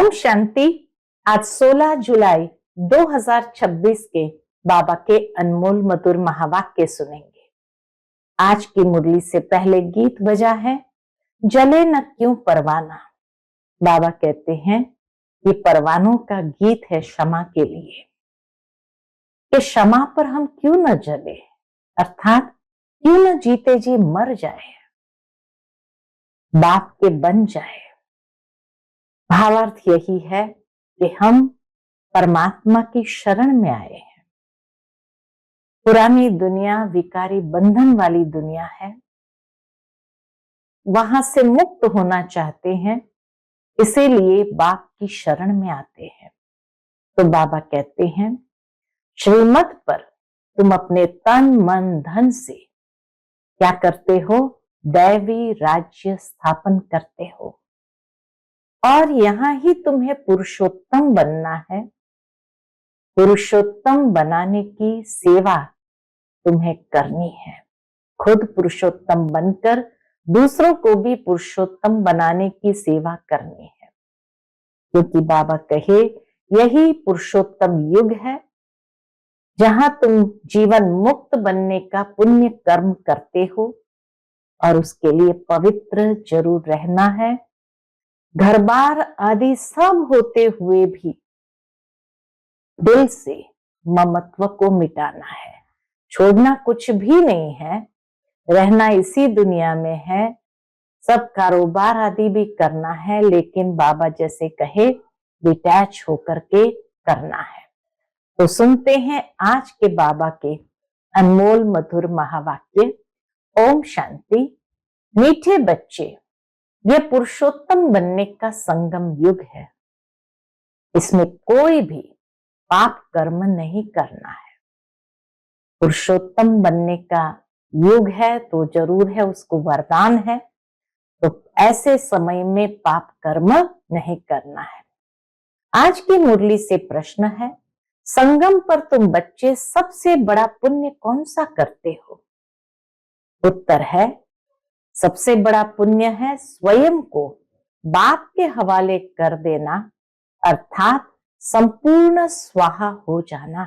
ओम शांति। आज 16 जुलाई 2026 के बाबा के अनमोल मधुर महावाक्य सुनेंगे। आज की मुरली से पहले गीत बजा है जले न क्यों परवाना। बाबा कहते हैं ये परवानों का गीत है क्षमा के लिए कि क्षमा पर हम क्यों न जले, अर्थात क्यों न जीते जी मर जाए, बाप के बन जाए। भावार्थ यही है कि हम परमात्मा की शरण में आए हैं। पुरानी दुनिया विकारी बंधन वाली दुनिया है, वहां से मुक्त होना चाहते हैं, इसीलिए बाप की शरण में आते हैं। तो बाबा कहते हैं श्रीमत पर तुम अपने तन मन धन से क्या करते हो, दैवी राज्य स्थापन करते हो और यहां ही तुम्हें पुरुषोत्तम बनना है। पुरुषोत्तम बनाने की सेवा तुम्हें करनी है। खुद पुरुषोत्तम बनकर दूसरों को भी पुरुषोत्तम बनाने की सेवा करनी है, क्योंकि बाबा कहे यही पुरुषोत्तम युग है जहां तुम जीवन मुक्त बनने का पुण्य कर्म करते हो और उसके लिए पवित्र जरूर रहना है। घर बार आदि सब होते हुए भी दिल से ममत्व को मिटाना है, छोड़ना कुछ भी नहीं है। रहना इसी दुनिया में है, सब कारोबार आदि भी करना है, लेकिन बाबा जैसे कहे डिटैच होकर के करना है। तो सुनते हैं आज के बाबा के अनमोल मधुर महावाक्य। ओम शांति। मीठे बच्चे, यह पुरुषोत्तम बनने का संगम युग है। इसमें कोई भी पाप कर्म नहीं करना है। पुरुषोत्तम बनने का युग है तो जरूर है, उसको वरदान है, तो ऐसे समय में पाप कर्म नहीं करना है। आज की मुरली से प्रश्न है, संगम पर तुम बच्चे सबसे बड़ा पुण्य कौन सा करते हो? उत्तर है सबसे बड़ा पुण्य है स्वयं को बाप के हवाले कर देना, अर्थात संपूर्ण स्वाहा हो जाना।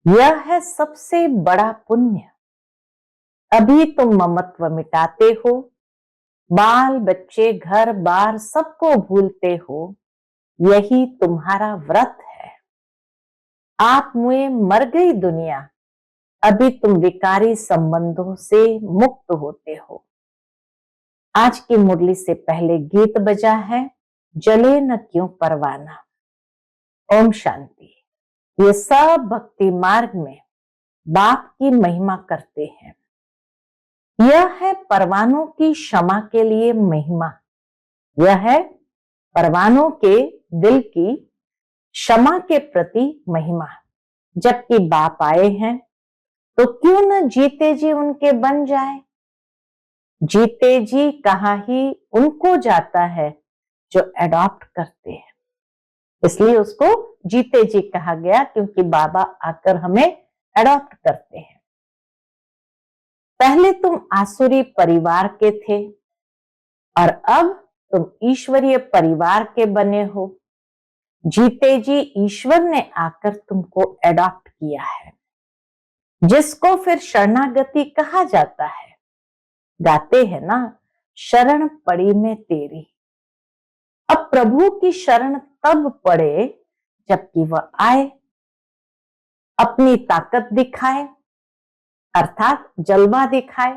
यह है सबसे बड़ा पुण्य। अभी तुम ममत्व मिटाते हो, बाल बच्चे घर बार सबको भूलते हो, यही तुम्हारा व्रत है। आप मुए मर गई दुनिया, अभी तुम विकारी संबंधों से मुक्त होते हो। आज की मुरली से पहले गीत बजा है जले न क्यों परवाना। ओम शांति। ये सब भक्ति मार्ग में बाप की महिमा करते हैं। यह है परवानों की क्षमा के लिए महिमा। यह है परवानों के दिल की क्षमा के प्रति महिमा। जबकि बाप आए हैं तो क्यों न जीते जी उनके बन जाए। जीते जी कहा ही उनको जाता है जो एडॉप्ट करते हैं, इसलिए उसको जीते जी कहा गया, क्योंकि बाबा आकर हमें एडॉप्ट करते हैं। पहले तुम आसुरी परिवार के थे और अब तुम ईश्वरीय परिवार के बने हो। जीते जी ईश्वर ने आकर तुमको एडॉप्ट किया है, जिसको फिर शरणागति कहा जाता है। गाते हैं ना, शरण पड़ी में तेरी। अब प्रभु की शरण तब पड़े जबकि वह आए, अपनी ताकत दिखाए, अर्थात जलवा दिखाए।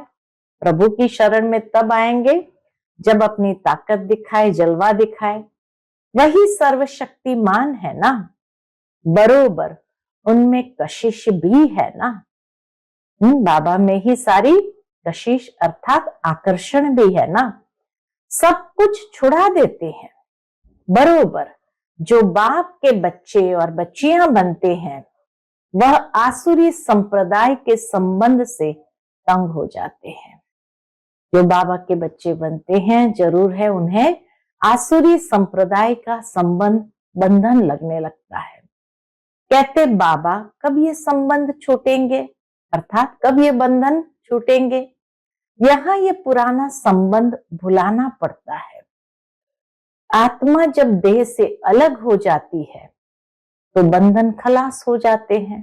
प्रभु की शरण में तब आएंगे जब अपनी ताकत दिखाए, जलवा दिखाए। वही सर्वशक्तिमान है ना, बरोबर उनमें कशिश भी है ना। बाबा में ही सारी कशिश अर्थात आकर्षण भी है ना। सब कुछ छुड़ा देते हैं। बरोबर जो बाप के बच्चे और बच्चियां बनते हैं वह आसुरी संप्रदाय के संबंध से तंग हो जाते हैं। जो बाबा के बच्चे बनते हैं जरूर है उन्हें आसुरी संप्रदाय का संबंध बंधन लगने लगता है। कहते बाबा कब ये संबंध छूटेंगे, अर्थात कब ये बंधन छूटेंगे। यहाँ ये पुराना संबंध भुलाना पड़ता है। आत्मा जब देह से अलग हो जाती है तो बंधन खलास हो जाते हैं।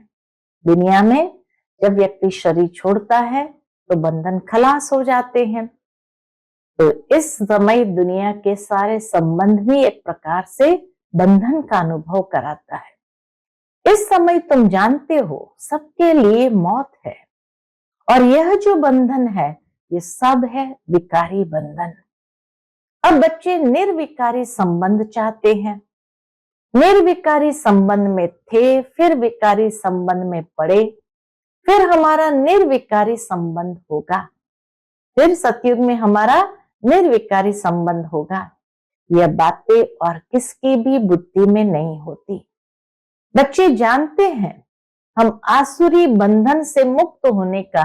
दुनिया में जब व्यक्ति शरीर छोड़ता है तो बंधन खलास हो जाते हैं। तो इस समय दुनिया के सारे संबंध भी एक प्रकार से बंधन का अनुभव कराता है। इस समय तुम जानते हो सबके लिए मौत है, और यह जो बंधन है ये सब है विकारी बंधन। अब बच्चे निर्विकारी संबंध चाहते हैं। निर्विकारी संबंध में थे, फिर विकारी संबंध में पड़े, फिर हमारा निर्विकारी संबंध होगा, फिर सतयुग में हमारा निर्विकारी संबंध होगा। यह बातें और किसकी भी बुद्धि में नहीं होती। बच्चे जानते हैं हम आसुरी बंधन से मुक्त होने का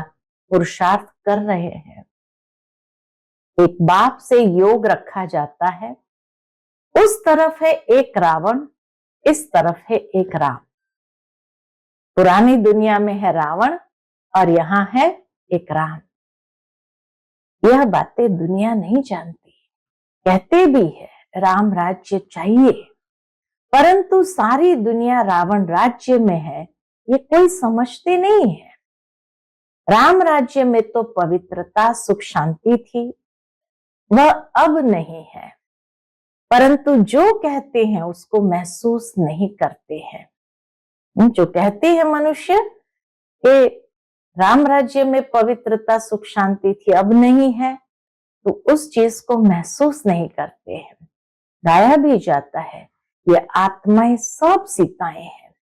पुरुषार्थ कर रहे हैं। एक बाप से योग रखा जाता है, उस तरफ है एक रावण, इस तरफ है एक राम। पुरानी दुनिया में है रावण और यहां है एक राम। यह बातें दुनिया नहीं जानती। कहते भी है राम राज्य चाहिए, परंतु सारी दुनिया रावण राज्य में है ये कोई समझते नहीं है। राम राज्य में तो पवित्रता सुख शांति थी, वह अब नहीं है, परंतु जो कहते हैं उसको महसूस नहीं करते हैं। जो कहते हैं मनुष्य कि राम राज्य में पवित्रता सुख शांति थी अब नहीं है, तो उस चीज को महसूस नहीं करते हैं। गाया भी जाता है ये आत्माएं सब सीताएं हैं।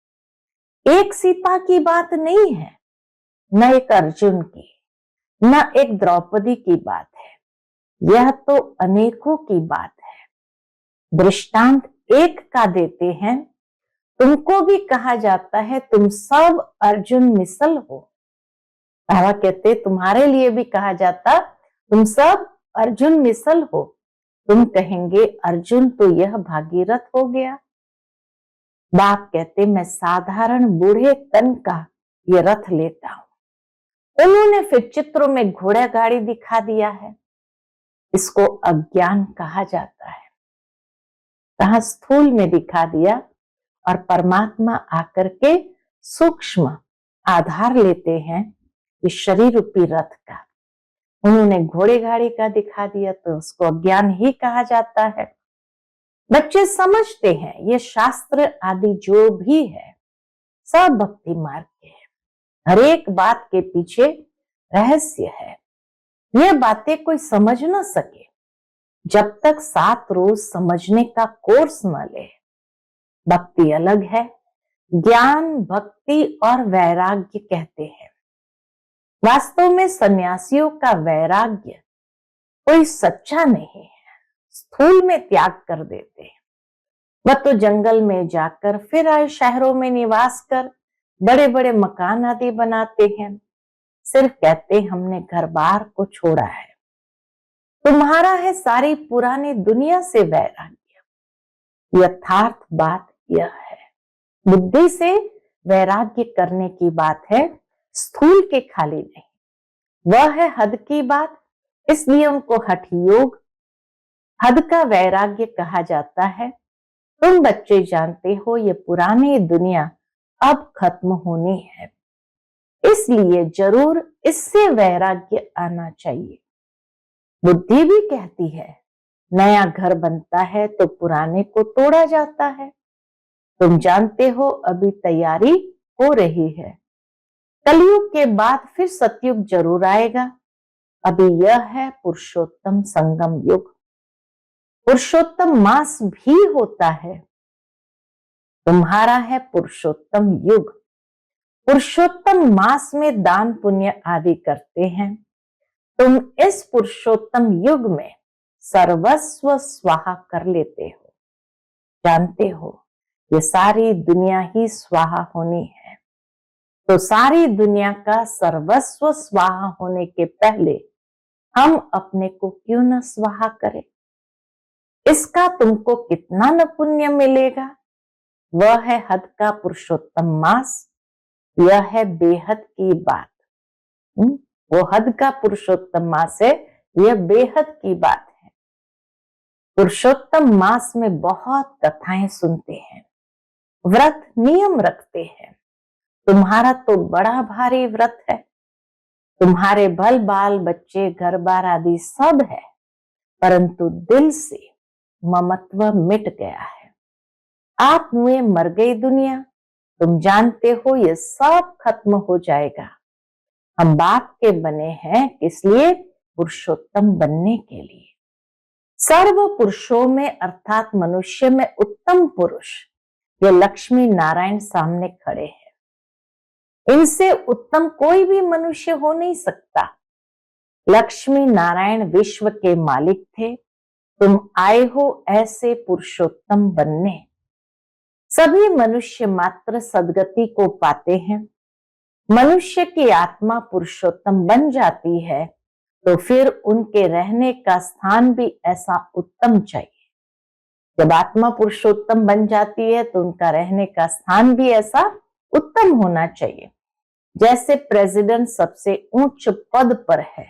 एक सीता की बात नहीं है, न एक अर्जुन की, न एक द्रौपदी की बात है, यह तो अनेकों की बात है। दृष्टांत एक का देते हैं, तुमको भी कहा जाता है तुम सब अर्जुन मिसल हो। बाबा कहते तुम्हारे लिए भी कहा जाता तुम सब अर्जुन मिसल हो। तुम कहेंगे अर्जुन तो यह भागीरथ हो गया। बाप कहते मैं साधारण बूढ़े तन का ये रथ लेता हूं। उन्होंने फिर चित्रों में घोड़ा गाड़ी दिखा दिया है। इसको अज्ञान कहा जाता है। कहा स्थूल में दिखा दिया और परमात्मा आकर के सूक्ष्म आधार लेते हैं इस शरीर रूपी रथ का। उन्होंने घोड़े गाड़ी का दिखा दिया तो उसको अज्ञान ही कहा जाता है। बच्चे समझते हैं ये शास्त्र आदि जो भी है सब भक्ति मार्ग के है। हर एक बात के पीछे रहस्य है। ये बातें कोई समझ न सके जब तक 7 रोज समझने का कोर्स न ले। भक्ति अलग है, ज्ञान भक्ति और वैराग्य कहते हैं। वास्तव में सन्यासियों का वैराग्य कोई सच्चा नहीं है, स्थूल में त्याग कर देते हैं। वह तो जंगल में जाकर फिर आए शहरों में निवास कर बड़े बड़े मकान आदि बनाते हैं, सिर्फ कहते हमने घर बार को छोड़ा है। तुम्हारा है सारी पुरानी दुनिया से वैराग्य। यथार्थ बात यह है, बुद्धि से वैराग्य करने की बात है, स्थूल के खाली नहीं। वह है हद की बात, इसलिए उनको हठ योग हद का वैराग्य कहा जाता है। तुम बच्चे जानते हो ये पुरानी दुनिया अब खत्म होनी है, इसलिए जरूर इससे वैराग्य आना चाहिए। बुद्धि भी कहती है नया घर बनता है तो पुराने को तोड़ा जाता है। तुम जानते हो अभी तैयारी हो रही है। कलयुग के बाद फिर सतयुग जरूर आएगा। अभी यह है पुरुषोत्तम संगम युग। पुरुषोत्तम मास भी होता है। तुम्हारा है पुरुषोत्तम युग। पुरुषोत्तम मास में दान पुण्य आदि करते हैं। तुम इस पुरुषोत्तम युग में सर्वस्व स्वाहा कर लेते हो। जानते हो ये सारी दुनिया ही स्वाहा होनी है, तो सारी दुनिया का सर्वस्व स्वाहा होने के पहले हम अपने को क्यों न स्वाहा करें। इसका तुमको कितना न पुण्य मिलेगा। वह है हद का पुरुषोत्तम मास, यह है बेहद की बात। वो हद का पुरुषोत्तम मास है, यह बेहद की बात है। पुरुषोत्तम मास में बहुत कथाएं सुनते हैं, व्रत नियम रखते हैं। तुम्हारा तो बड़ा भारी व्रत है, तुम्हारे भल बाल बच्चे घर बार आदि सब है, परंतु दिल से ममत्व मिट गया है। आप हुए मर गई दुनिया, तुम जानते हो ये सब खत्म हो जाएगा। हम बाप के बने हैं, इसलिए पुरुषोत्तम बनने के लिए। सर्व पुरुषों में अर्थात मनुष्य में उत्तम पुरुष ये लक्ष्मी नारायण सामने खड़े हैं। इनसे उत्तम कोई भी मनुष्य हो नहीं सकता। लक्ष्मी नारायण विश्व के मालिक थे, तुम आए हो ऐसे पुरुषोत्तम बनने। सभी मनुष्य मात्र सदगति को पाते हैं। मनुष्य की आत्मा पुरुषोत्तम बन जाती है तो फिर उनके रहने का स्थान भी ऐसा उत्तम चाहिए। जब आत्मा पुरुषोत्तम बन जाती है तो उनका रहने का स्थान भी ऐसा उत्तम होना चाहिए। जैसे प्रेसिडेंट सबसे उच्च पद पर है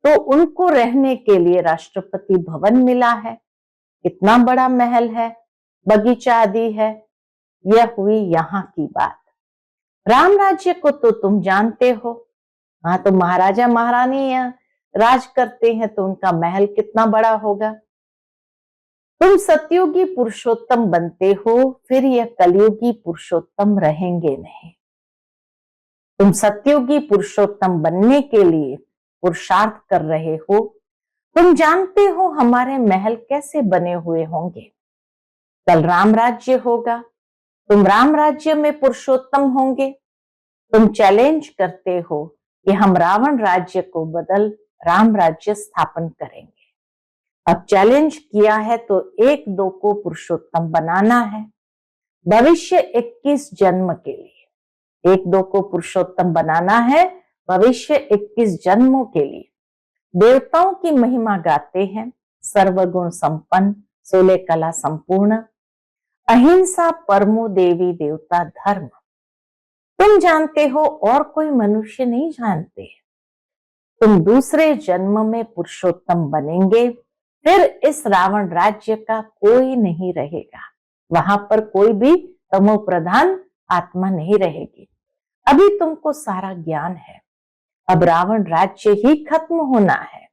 तो उनको रहने के लिए राष्ट्रपति भवन मिला है, कितना बड़ा महल है, बगीचा आदि है। यह हुई यहाँ की बात। राम राज्य को तो तुम जानते हो, हाँ तो महाराजा महारानी राज करते हैं तो उनका महल कितना बड़ा होगा। तुम सतयुगी पुरुषोत्तम बनते हो, फिर यह कलयुगी पुरुषोत्तम रहेंगे नहीं। तुम सतयुगी पुरुषोत्तम बनने के लिए पुरुषार्थ कर रहे हो। तुम जानते हो हमारे महल कैसे बने हुए होंगे। कल राम राज्य होगा, तुम राम राज्य में पुरुषोत्तम होंगे। तुम चैलेंज करते हो कि हम रावण राज्य को बदल राम राज्य स्थापन करेंगे। अब चैलेंज किया है तो एक दो को पुरुषोत्तम बनाना है। भविष्य 21 जन्म के लिए एक दो को पुरुषोत्तम बनाना है। भविष्य 21 जन्मों के लिए देवताओं की महिमा गाते हैं। सर्वगुण संपन्न, 16 कला संपूर्ण, अहिंसा परमो देवी देवता धर्म। तुम जानते हो और कोई मनुष्य नहीं जानते। तुम दूसरे जन्म में पुरुषोत्तम बनेंगे, फिर इस रावण राज्य का कोई नहीं रहेगा। वहां पर कोई भी तमो प्रधान आत्मा नहीं रहेगी। अभी तुमको सारा ज्ञान है, अब रावण राज्य ही खत्म होना है।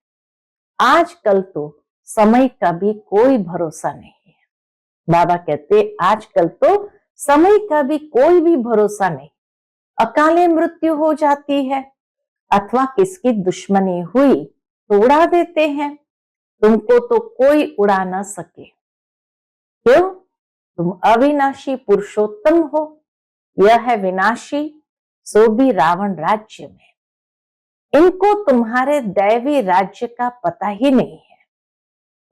आजकल तो समय का भी कोई भरोसा नहीं है। बाबा कहते आजकल तो समय का भी कोई भी भरोसा नहीं। अकाले मृत्यु हो जाती है अथवा किसकी दुश्मनी हुई तो उड़ा देते हैं। तुमको तो कोई उड़ा ना सके। क्यों? तुम अविनाशी पुरुषोत्तम हो। यह है विनाशी, सो भी रावण राज्य में। इनको तुम्हारे दैवी राज्य का पता ही नहीं है।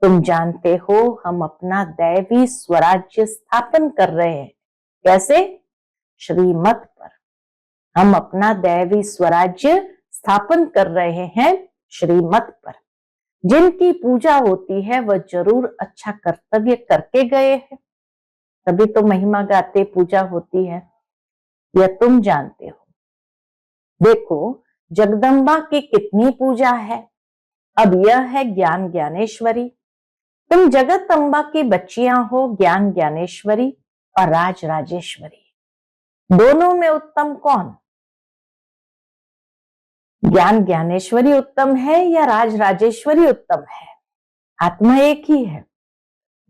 तुम जानते हो हम अपना दैवी स्वराज्य स्थापन कर रहे हैं। कैसे? श्रीमत पर हम अपना दैवी स्वराज्य स्थापन कर रहे हैं। श्रीमत पर जिनकी पूजा होती है वह जरूर अच्छा कर्तव्य करके गए हैं, तभी तो महिमा गाते पूजा होती है। यह तुम जानते हो। देखो जगदम्बा की कितनी पूजा है। अब यह है ज्ञान ज्ञानेश्वरी। तुम जगत अम्बा की बच्चियां हो, ज्ञान ज्ञानेश्वरी और राज राजेश्वरी। दोनों में उत्तम कौन? ज्ञान ज्ञानेश्वरी उत्तम है या राज राजेश्वरी उत्तम है? आत्मा एक ही है।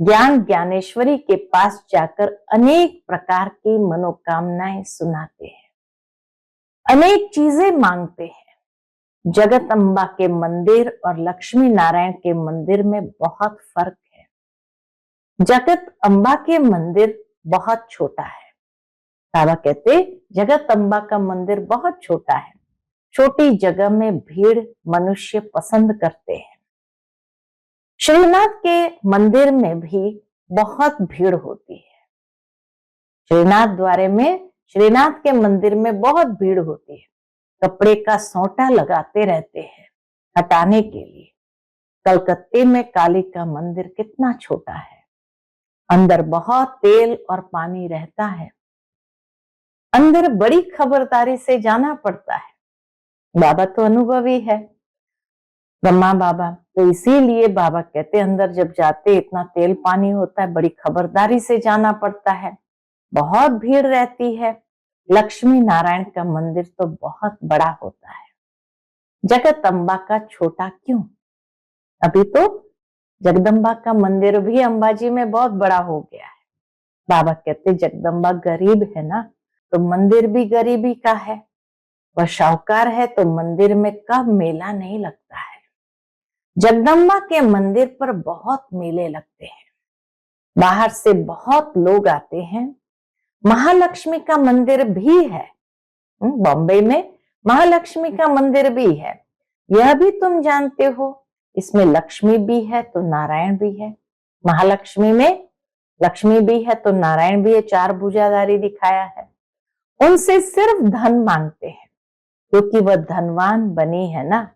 ज्ञान ज्ञानेश्वरी के पास जाकर अनेक प्रकार की मनोकामनाएं सुनाते हैं, अनेक चीजें मांगते हैं। जगत अम्बा के मंदिर और लक्ष्मी नारायण के मंदिर में बहुत फर्क है। जगत अम्बा के मंदिर बहुत छोटा है। बाबा कहते जगत अम्बा का मंदिर बहुत छोटा है। छोटी जगह में भीड़ मनुष्य पसंद करते हैं। श्रीनाथ के मंदिर में भी बहुत भीड़ होती है। श्रीनाथ द्वारे में, श्रीनाथ के मंदिर में बहुत भीड़ होती है। कपड़े का सोंटा लगाते रहते हैं हटाने के लिए। कलकत्ते में काली का मंदिर कितना छोटा है, अंदर बहुत तेल और पानी रहता है। अंदर बड़ी खबरदारी से जाना पड़ता है। बाबा तो अनुभवी है। ब्रह्मा बाबा। तो इसीलिए बाबा कहते अंदर जब जाते इतना तेल पानी होता है, बड़ी खबरदारी से जाना पड़ता है, बहुत भीड़ रहती है। लक्ष्मी नारायण का मंदिर तो बहुत बड़ा होता है, जगदम्बा का छोटा क्यों? अभी तो जगदम्बा का मंदिर भी अंबाजी में बहुत बड़ा हो गया है। बाबा कहते जगदम्बा गरीब है ना, तो मंदिर भी गरीबी का है। वह शाहूकार है तो मंदिर में कब मेला नहीं लगता है। जगदम्बा के मंदिर पर बहुत मेले लगते हैं, बाहर से बहुत लोग आते हैं। महालक्ष्मी का मंदिर भी है, बॉम्बे में महालक्ष्मी का मंदिर भी है, यह भी तुम जानते हो। इसमें लक्ष्मी भी है तो नारायण भी है। महालक्ष्मी में लक्ष्मी भी है तो नारायण भी है, चार भुजाधारी दिखाया है। उनसे सिर्फ धन मांगते हैं क्योंकि वह धनवान बनी है ना।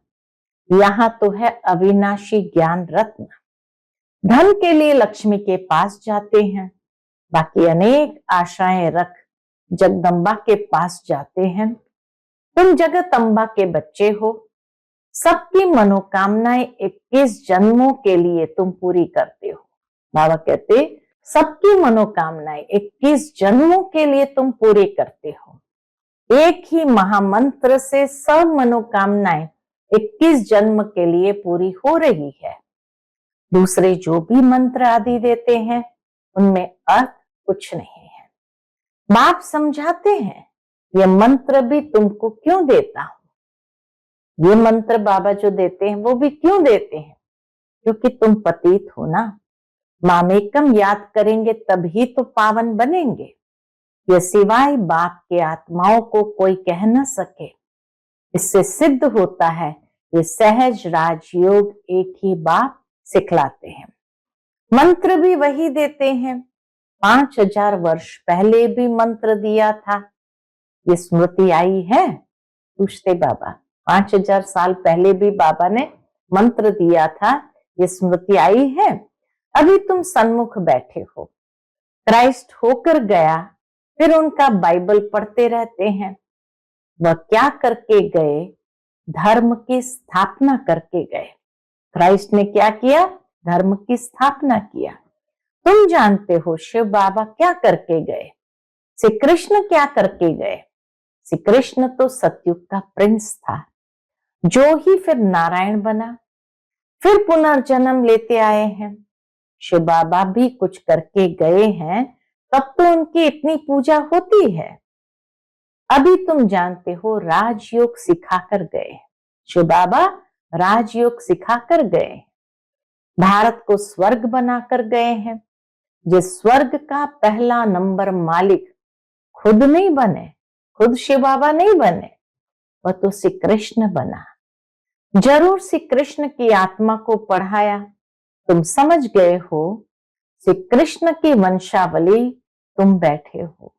यहाँ तो है अविनाशी ज्ञान रत्न। धन के लिए लक्ष्मी के पास जाते हैं, बाकी अनेक आशाएं रख जगदम्बा के पास जाते हैं। तुम जगदम्बा के बच्चे हो, सबकी मनोकामनाएं 21 जन्मों के लिए तुम पूरी करते हो। बाबा कहते सबकी मनोकामनाएं 21 जन्मों के लिए तुम पूरी करते हो। एक ही महामंत्र से सब मनोकामनाएं 21 जन्म के लिए पूरी हो रही है। दूसरे जो भी मंत्र आदि देते हैं उनमें अर्थ कुछ नहीं है। बाप समझाते हैं यह मंत्र भी तुमको क्यों देता हूं, ये मंत्र बाबा जो देते हैं वो भी क्यों देते हैं, क्योंकि तुम पतित हो ना। मामेकम याद करेंगे तभी तो पावन बनेंगे। यह सिवाय बाप के आत्माओं को कोई कह न सके। इससे सिद्ध होता है ये सहज राजयोग एक ही बाप सिखलाते हैं। मंत्र भी वही देते हैं, 5000 वर्ष पहले भी मंत्र दिया था। ये स्मृति आई है? पूछते बाबा 5000 साल पहले भी बाबा ने मंत्र दिया था, ये स्मृति आई है? अभी तुम सन्मुख बैठे हो, क्राइस्ट होकर गया, फिर उनका बाइबल पढ़ते रहते हैं। वह क्या करके गए? धर्म की स्थापना करके गए। क्राइस्ट ने क्या किया? धर्म की स्थापना किया। तुम जानते हो शिव बाबा क्या करके गए, श्री कृष्ण क्या करके गए। श्री कृष्ण तो सतयुग का प्रिंस था, जो ही फिर नारायण बना, फिर पुनर्जन्म लेते आए हैं। शिव बाबा भी कुछ करके गए हैं, तब तो उनकी इतनी पूजा होती है। अभी तुम जानते हो राजयोग सिखाकर गए, शिव बाबा राजयोग सिखाकर गए, भारत को स्वर्ग बनाकर गए हैं। जिस स्वर्ग का पहला नंबर मालिक खुद नहीं बने, खुद शिव बाबा नहीं बने, वह तो श्री कृष्ण बना। जरूर श्री कृष्ण की आत्मा को पढ़ाया, तुम समझ गए हो। श्री कृष्ण की वंशावली तुम बैठे हो।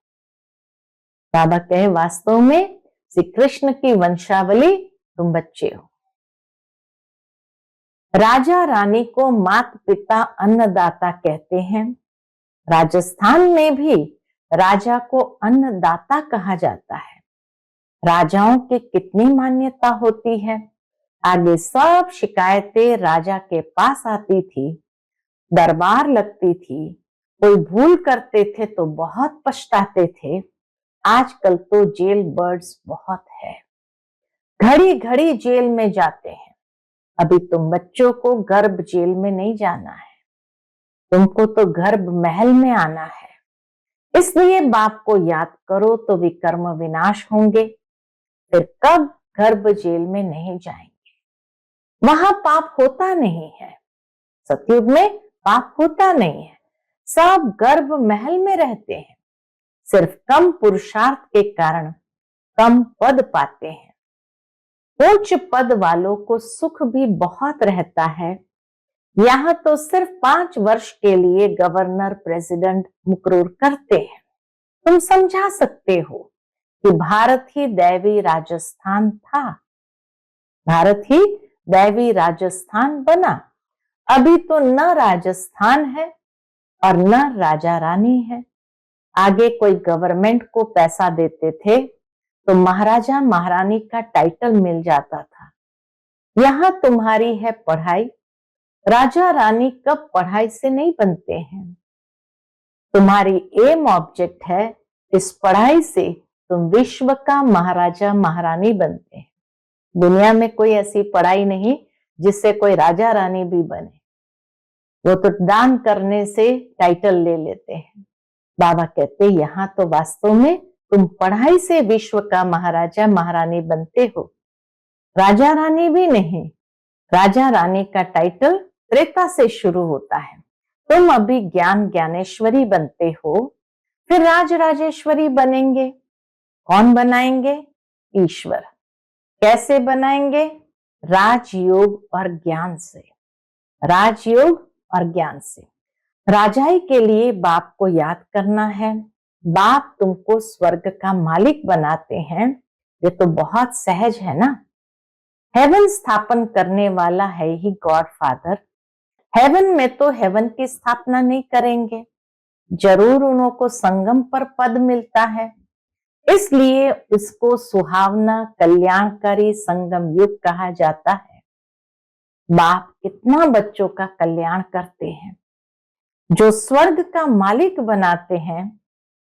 बाबा कहे वास्तव में श्री कृष्ण की वंशावली तुम बच्चे हो। राजा रानी को माता पिता अन्नदाता कहते हैं। राजस्थान में भी राजा को अन्नदाता कहा जाता है। राजाओं की कितनी मान्यता होती है। आगे सब शिकायतें राजा के पास आती थी, दरबार लगती थी, कोई भूल करते थे तो बहुत पछताते थे। आजकल तो जेल बर्ड्स बहुत है, घड़ी घड़ी जेल में जाते हैं। अभी तुम बच्चों को गर्भ जेल में नहीं जाना है, तुमको तो गर्भ महल में आना है। इसलिए बाप को याद करो तो विकर्म विनाश होंगे, फिर कब गर्भ जेल में नहीं जाएंगे। वहां पाप होता नहीं है, सतयुग में पाप होता नहीं है, सब गर्भ महल में रहते हैं। सिर्फ कम पुरुषार्थ के कारण कम पद पाते हैं। उच्च पद वालों को सुख भी बहुत रहता है। यहाँ तो सिर्फ 5 वर्ष के लिए गवर्नर प्रेसिडेंट मुकर्रर करते हैं। तुम समझा सकते हो कि भारत ही दैवी राजस्थान था, भारत ही दैवी राजस्थान बना। अभी तो न राजस्थान है और न राजा रानी है। आगे कोई गवर्नमेंट को पैसा देते थे तो महाराजा महारानी का टाइटल मिल जाता था, यहां तुम्हारी है पढ़ाई। राजा रानी कब पढ़ाई से नहीं बनते हैं। तुम्हारी एम ऑब्जेक्ट है, इस पढ़ाई से तुम विश्व का महाराजा महारानी बनते हैं। दुनिया में कोई ऐसी पढ़ाई नहीं जिससे कोई राजा रानी भी बने। वो तो दान करने से टाइटल ले लेते हैं। बाबा कहते यहाँ तो वास्तव में तुम पढ़ाई से विश्व का महाराजा महारानी बनते हो, राजा रानी भी नहीं। राजा रानी का टाइटल त्रेता से शुरू होता है। तुम अभी ज्ञान ज्ञानेश्वरी बनते हो, फिर राज राजेश्वरी बनेंगे। कौन बनाएंगे? ईश्वर। कैसे बनाएंगे? राजयोग और ज्ञान से। राजयोग और ज्ञान से। राजाई के लिए बाप को याद करना है। बाप तुमको स्वर्ग का मालिक बनाते हैं, ये तो बहुत सहज है ना। हेवन स्थापन करने वाला है ही गॉड फादर। हेवन में तो हेवन की स्थापना नहीं करेंगे, जरूर उनको संगम पर पद मिलता है, इसलिए इसको सुहावना कल्याणकारी संगम युग कहा जाता है। बाप कितना बच्चों का कल्याण करते हैं, जो स्वर्ग का मालिक बनाते हैं।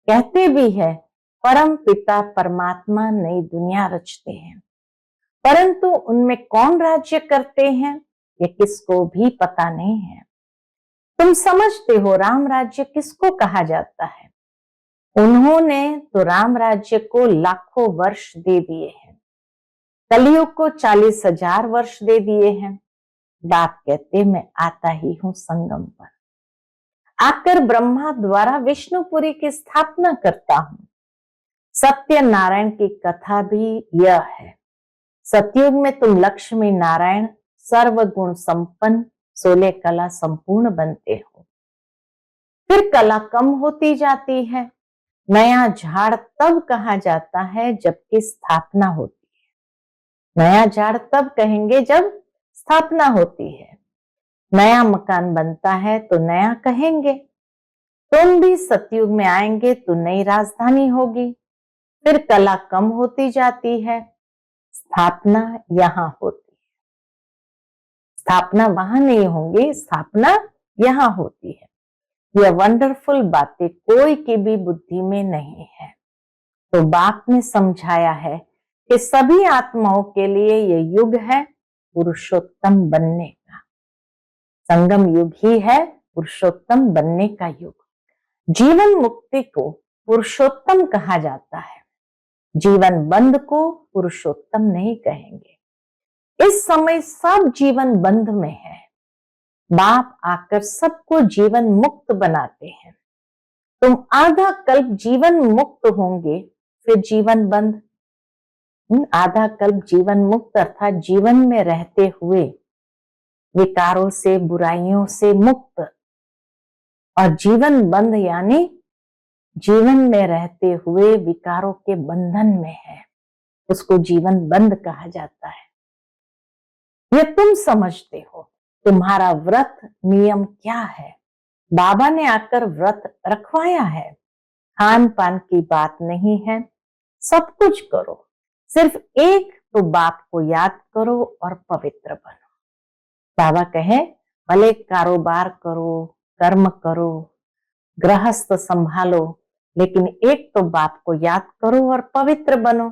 कहते भी है परम पिता परमात्मा नई दुनिया रचते हैं, परंतु उनमें कौन राज्य करते हैं ये किसको भी पता नहीं है। तुम समझते हो राम राज्य किसको कहा जाता है। उन्होंने तो राम राज्य को लाखों वर्ष दे दिए हैं, कलयुग को 40,000 वर्ष दे दिए हैं। बाप कहते मैं आता ही हूं संगम पर, आकर ब्रह्मा द्वारा विष्णुपुरी की स्थापना करता हूं। सत्य नारायण की कथा भी यह है। सतयुग में तुम लक्ष्मी नारायण सर्वगुण संपन्न 16 कला संपूर्ण बनते हो। फिर कला कम होती जाती है। नया झाड़ तब कहा जाता है जबकि स्थापना होती है। नया झाड़ तब कहेंगे जब स्थापना होती है। नया मकान बनता है तो नया कहेंगे। तुम भी सतयुग में आएंगे तो नई राजधानी होगी। फिर कला कम होती जाती है, स्थापना यहां होती है। स्थापना वहां नहीं होंगी, स्थापना यहां होती है। यह वंडरफुल बातें कोई की भी बुद्धि में नहीं है। तो बाप ने समझाया है कि सभी आत्माओं के लिए यह युग है पुरुषोत्तम बनने का। संगम युग ही है पुरुषोत्तम बनने का युग। जीवन मुक्ति को पुरुषोत्तम कहा जाता है, जीवन बंध को पुरुषोत्तम नहीं कहेंगे। इस समय सब जीवन बंध में है। बाप आकर सबको जीवन मुक्त बनाते हैं। तुम आधा कल्प जीवन मुक्त होंगे, फिर जीवन बंद। आधा कल्प जीवन मुक्त अर्थात जीवन में रहते हुए विकारों से बुराइयों से मुक्त, और जीवन बंद यानी जीवन में रहते हुए विकारों के बंधन में है, उसको जीवन बंद कहा जाता है। ये तुम समझते हो। तुम्हारा व्रत नियम क्या है। बाबा ने आकर व्रत रखवाया है। खान पान की बात नहीं है, सब कुछ करो, सिर्फ एक तो बाप को याद करो और पवित्र बनो। बाबा कहे भले कारोबार करो, कर्म करो, गृहस्थ संभालो, लेकिन एक तो बाप को याद करो और पवित्र बनो।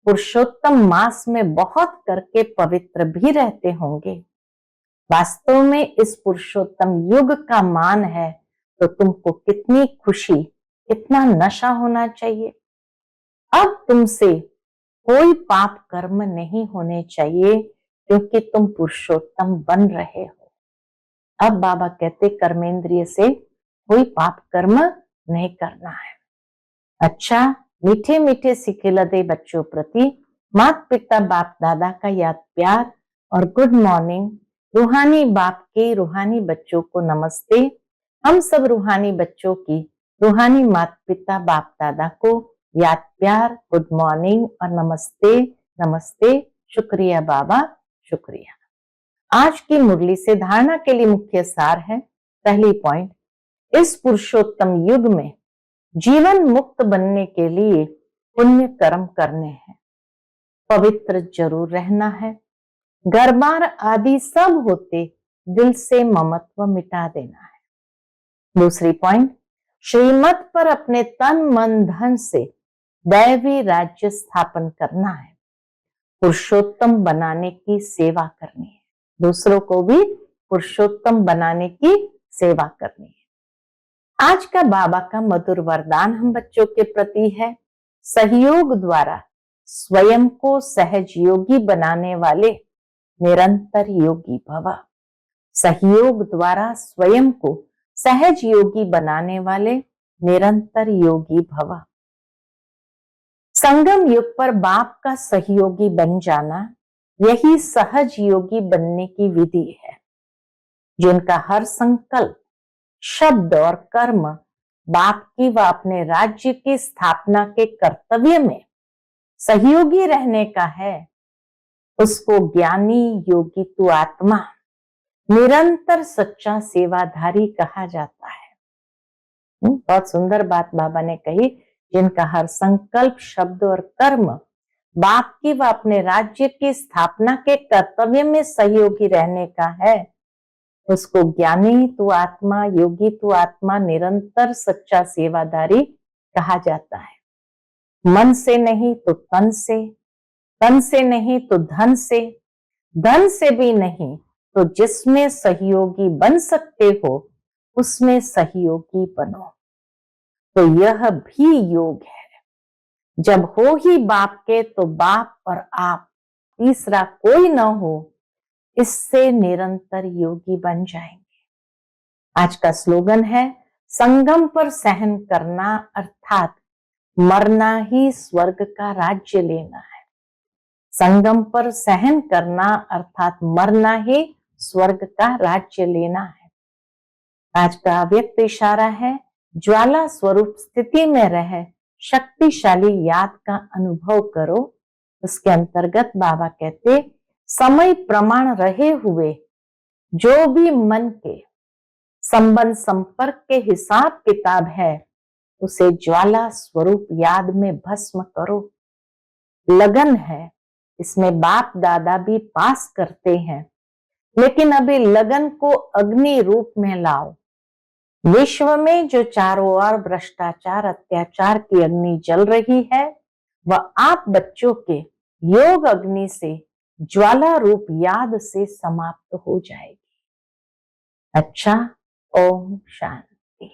पुरुषोत्तम मास में बहुत करके पवित्र भी रहते होंगे। वास्तव में इस पुरुषोत्तम युग का मान है तो तुमको कितनी खुशी, कितना नशा होना चाहिए। अब तुमसे कोई पाप कर्म नहीं होने चाहिए क्योंकि तुम पुरुषोत्तम बन रहे हो। अब बाबा कहते कर्मेंद्रिय से कोई पाप कर्म नहीं करना है। अच्छा, मीठे मीठे सिखिलते बच्चों प्रति माता पिता बाप दादा का याद प्यार और गुड मॉर्निंग। रूहानी बाप के रूहानी बच्चों को नमस्ते। हम सब रूहानी बच्चों की रूहानी माता पिता बाप दादा को याद प्यार, गुड मॉर्निंग और नमस्ते नमस्ते। शुक्रिया बाबा, शुक्रिया। आज की मुरली से धारणा के लिए मुख्य सार है। पहली पॉइंट, इस पुरुषोत्तम युग में जीवन मुक्त बनने के लिए पुण्य कर्म करने हैं, पवित्र जरूर रहना है, घर बार आदि सब होते, दिल से ममत्व मिटा देना है। दूसरी पॉइंट, श्रीमत पर अपने तन मन धन से दैवी राज्य स्थापन करना है। पुरुषोत्तम बनाने की सेवा करनी है, दूसरों को भी पुरुषोत्तम बनाने की सेवा करनी है। आज का बाबा का मधुर वरदान हम बच्चों के प्रति है, सहयोग द्वारा स्वयं को सहज योगी बनाने वाले निरंतर योगी भव। सहयोग द्वारा स्वयं को सहज योगी बनाने वाले निरंतर योगी भव। संगम युग पर बाप का सहयोगी बन जाना, यही सहज योगी बनने की विधि है। जिनका हर संकल्प, शब्द और कर्म बाप की व अपने राज्य की स्थापना के कर्तव्य में सहयोगी रहने का है, उसको ज्ञानी योगी तु आत्मा, निरंतर सच्चा सेवाधारी कहा जाता है। बहुत सुंदर बात बाबा ने कही, जिनका हर संकल्प, शब्द और कर्म बाप की व अपने राज्य की स्थापना के कर्तव्य में सहयोगी रहने का है, उसको ज्ञानी तु आत्मा, योगी तु आत्मा, निरंतर सच्चा सेवाधारी कहा जाता है। मन से नहीं तो तन से, तन से नहीं तो धन से, धन से भी नहीं तो जिसमें सहयोगी बन सकते हो उसमें सहयोगी बनो। तो यह भी योग है। जब हो ही बाप के तो बाप और आप, तीसरा कोई न हो, इससे निरंतर योगी बन जाएंगे। आज का स्लोगन है, संगम पर सहन करना अर्थात मरना ही स्वर्ग का राज्य लेना है। संगम पर सहन करना अर्थात मरना ही स्वर्ग का राज्य लेना है। आज का अव्यक्त इशारा है, ज्वाला स्वरूप स्थिति में रह शक्तिशाली याद का अनुभव करो। उसके अंतर्गत बाबा कहते, समय प्रमाण रहे हुए जो भी मन के संबंध संपर्क के हिसाब किताब है, उसे ज्वाला स्वरूप याद में भस्म करो। लगन है, इसमें बाप दादा भी पास करते हैं, लेकिन अभी लगन को अग्नि रूप में लाओ। विश्व में जो चारों ओर भ्रष्टाचार, अत्याचार की अग्नि जल रही है, वह आप बच्चों के योग अग्नि से, ज्वाला रूप याद से समाप्त हो जाएगी। अच्छा, ओम शांति।